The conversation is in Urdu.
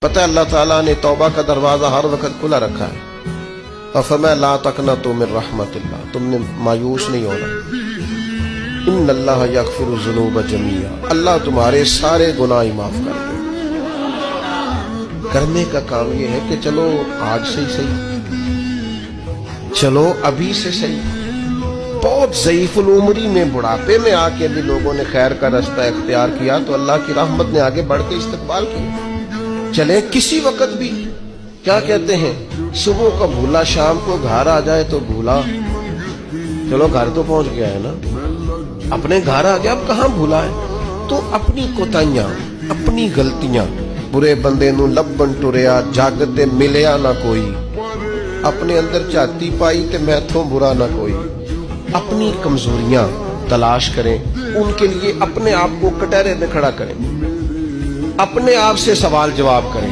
پتہ ہے اللہ تعالیٰ نے توبہ کا دروازہ ہر وقت کھلا رکھا ہے، اور فرمایا لا تقنطوا من رحمت اللہ، تم نے مایوس نہیں ہونا، ان اللہ یغفر الذنوب جميعا، اللہ تمہارے سارے گناہ معاف کر دے۔ کرنے کا کام یہ ہے کہ چلو آج سے ہی صحیح، چلو ابھی سے صحیح۔ بہت ضعیف العمری میں بڑھاپے میں آ کے بھی لوگوں نے خیر کا رستہ اختیار کیا تو اللہ کی رحمت نے آگے بڑھ کے استقبال کیا۔ چلے کسی وقت بھی، کیا کہتے ہیں، صبح کا بھولا شام کو گھر آ جائے تو بھولا، چلو گھر تو پہنچ گیا ہے نا، اپنے گھر آ گیا، اب کہاں بھولا ہے؟ تو اپنی کوتاہیاں، اپنی غلطیاں، برے بندے نو لبن ٹریا جاگتے ملیا نہ کوئی، اپنے اندر چاتی پائی تے میتھوں برا نہ کوئی۔ اپنی کمزوریاں تلاش کریں، ان کے لیے اپنے آپ کو کٹہرے میں کھڑا کریں، اپنے آپ سے سوال جواب کریں۔